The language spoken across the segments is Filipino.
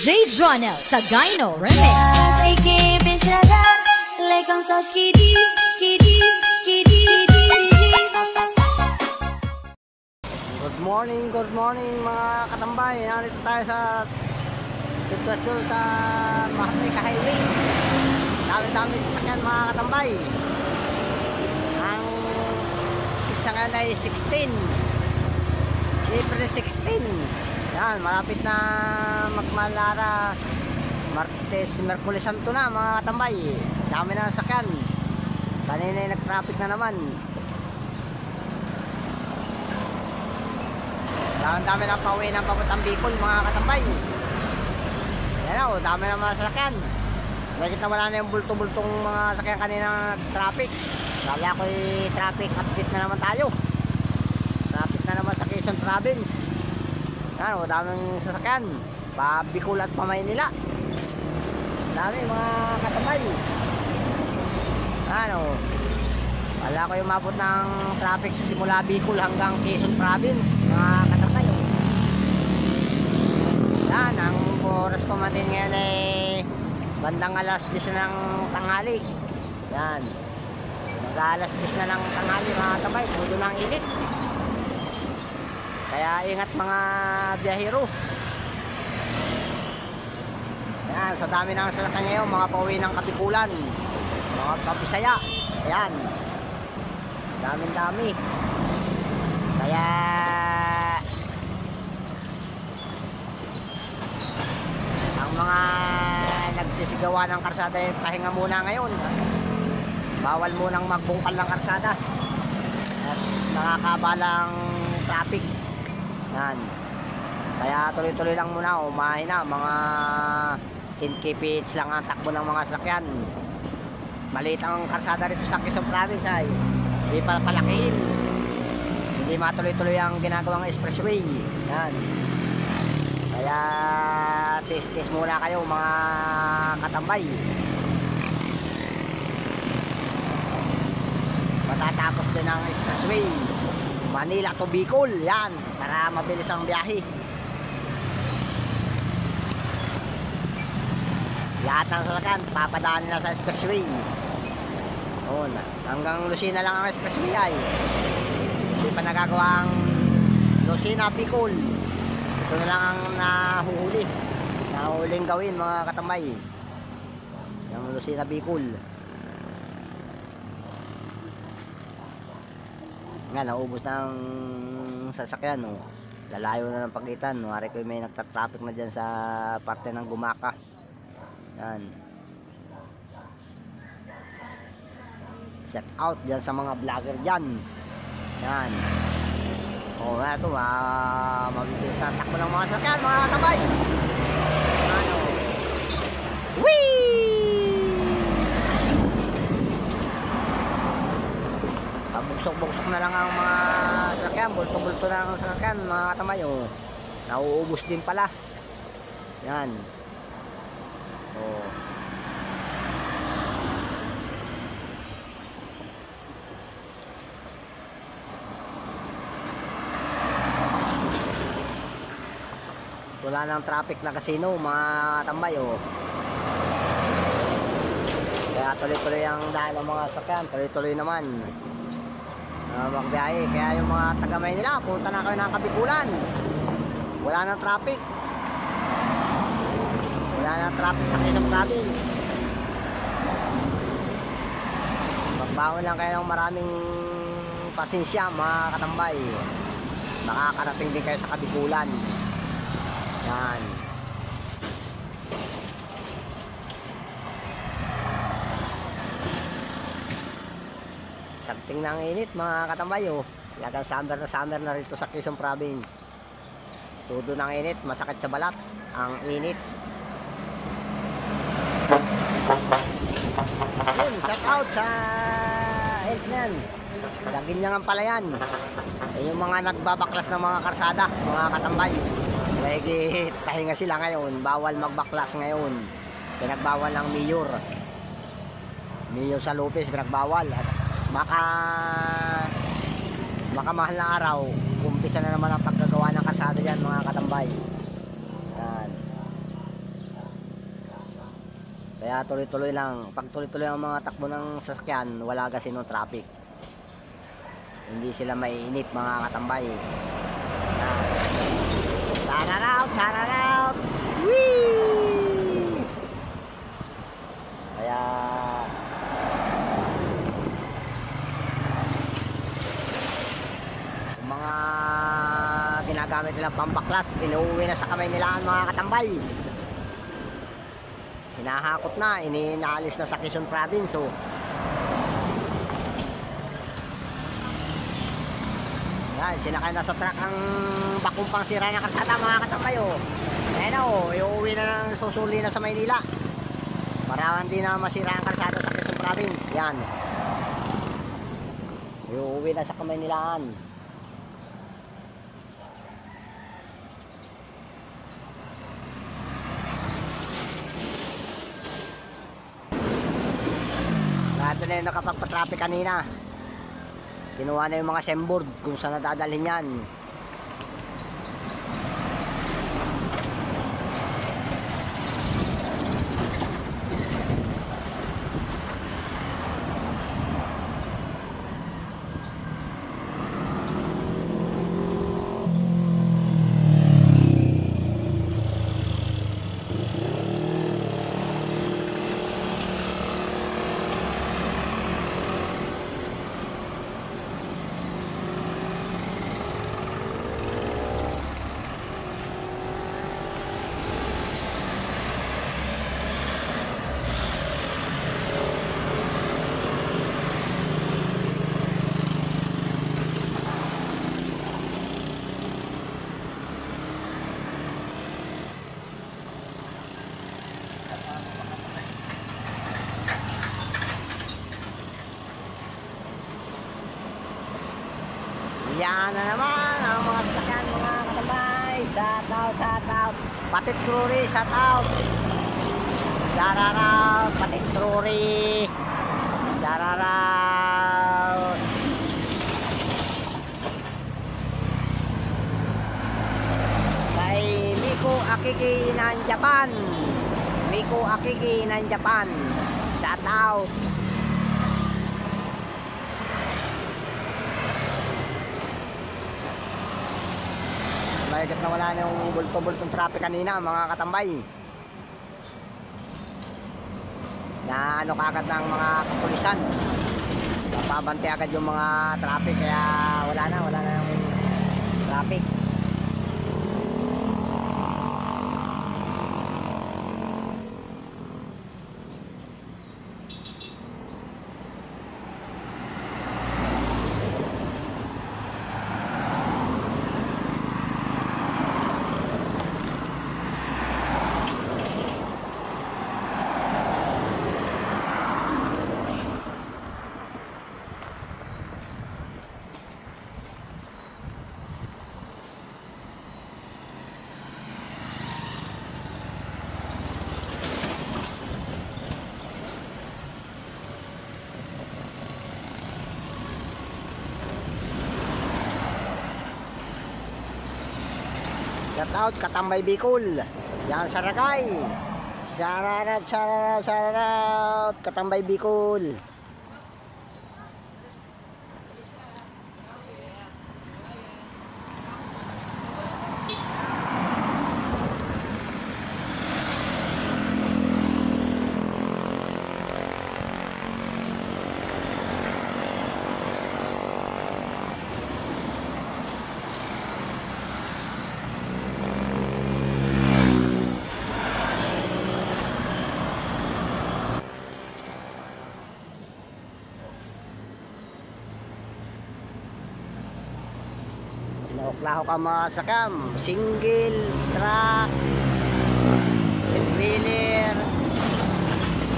DJ Jonel Sagayno Remix. Good morning mga katambay. Narito tayo sa sitwasyon sa Maharlika Highway. Dami-dami sasakyan mga katambay. Ang pizza ngayon ay 16 April 16. Yan, malapit na magmalara. Martes, Merkulis Santo na mga katambay. Dami na sasakyan. Kanina ay nag-traffic na naman. Dami na pauwi ng papuntang Bicol mga katambay. Yan o, dami na mga sasakyan. Bakit na wala na yung bulto-bultong mga sasakyan kanina traffic. Sabi ako'y traffic update na naman tayo. Traffic na naman sa Quezon Province. Yan o, daming sasakyan pa Bicol at pa Maynila. Dami mga katambay. Yan o, wala ko yung mabot ng traffic simula Bicol hanggang Quezon Province mga katambay. Yan, ang oras pa natin ngayon ay bandang alas 10 ng tanghali. Yan, mag-alas 10 na ng tanghali mga katambay. Pudo ng init. Kaya ingat mga biyahero. Yan, sa dami ng sasakyan ngayon, mga pauwi ng Kabikulan, mga Kabisaya. Ayan, dami. Kaya ang mga nagsisigawa ng karsada ay pahinga muna ngayon. Bawal munang magbungkal ng karsada at nakakabalang traffic. Yan, kaya tuloy-tuloy lang muna, umahin na, mga 10 kph lang ang takbo ng mga sasakyan. Maliit ang karsada rito sa Quezon Province ay hindi pa palakihin. Hindi matuloy-tuloy ang ginagawang expressway. Yan, kaya test muna kayo mga katambay. Matatapos din ang expressway Manila to Bicol. Yan, para mabilis ang biyahe. Lahat ng sasakyan papadaan nila sa expressway. Hanggang Lucena lang ang expressway ay hindi pa nagagawa ang Lucena Bicol. Ito na lang ang nahuhuling gawin mga katambay, yung Lucena Bicol. Nga, naubos na ang sasakyan, no? Lalayo na ng pagitan. Mari ko may nagtatraffic na dyan sa parte ng Gumaka. Yan, set out dyan sa mga vlogger dyan. Yan, na ito, mabibilis na takbo ng mga sasakyan mga katambay. Ano, buksok na lang ang mga sasakyan, bulto-bulto na ang sasakyan mga katambay. Nauubos din pala. Yan, wala nang traffic na casino mga tambay. Kaya tuloy-tuloy ang dahil ng mga sasakyan, tuloy-tuloy naman magbiyahe. Kaya yung mga taga Maynila, punta na kayo ng Kabikulan. Wala nang traffic. Wala nang traffic sa Quezon Province. Magbaon lang kayo ng maraming pasensya mga katambay. Makakarating din kayo sa Kabikulan. Yan, sagting na ang init mga katambay. Lagang summer na rito sa Quezon Province. Todo ng init, masakit sa balat ang init. Yun, shout out sa health niyan. Lagin niya nga pala yan. Yung mga nagbabaklas ng mga karsada mga katambay, Legit, pahinga sila ngayon. Bawal magbaklas ngayon. Pinagbawal ng mayor. Mayor sa Lopez, pinagbawal. At mahal na araw, umpisa na naman ang paggagawa ng kalsada dyan mga katambay. Yan. Kaya tuloy-tuloy lang. Pag tuloy-tuloy ang mga takbo ng sasakyan, wala kasi ng traffic. Hindi sila maiinip mga katambay. Shout out, shout out. Whee! Kaya yung mga ginagamit nilang pambaklas, inuuwi na sa kamay nila mga katambay. Hinahakot na, inaalis na sa Quezon Province. Oh. Yan, sinakay na sa truck ang bakong pang sira ng kalsada mga katambay. Oh. Ayan na, oh, iuwi na ng susuli na sa Maynila para hindi na masira ang kalsada sa Quezon Province. Yan, iuwi na sa Kamaynilaan. Ito na yung nakapagpa-traffic kanina. Kinuha na yung mga sembord kung saan nadadalhin yan. Yan na naman ang mga sasakyan mga katambay. Shout out, shout out. Patit Trury, shout out. Shout out, Patit Trury. Shout out. Kay Miko Akiki ng Japan. Miko Akiki ng Japan. Shout out. Mahigat na wala na yung bulto-bultong traffic kanina mga katambay. Na ano kagad ng mga kapulisan. Napabante agad yung mga traffic kaya wala na yung traffic. Shout out Katambay Bicol. Yan sa Ragay. Shout out Katambay Bicol. Naoklaho ka mga sakam, single, truck, wheeler,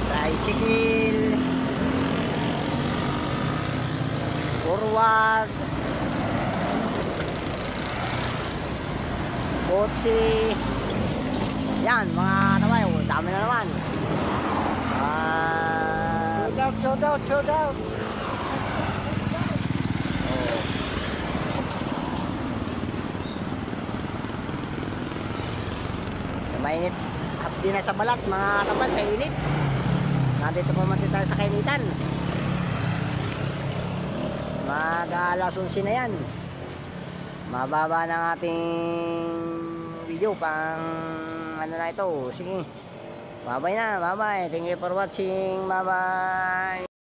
tricycle, forward, kotse. Yan mga taway, dami na naman. Shout out. Mainit. Hapdi na sa balat mga kapal sa init. Nandito po naman tayo sa kainitan. Mag-alas 11 na yan. Mababa ng ating video pang ano na ito. Sige. Bye-bye na. Bye-bye. Thank you for watching. Bye-bye.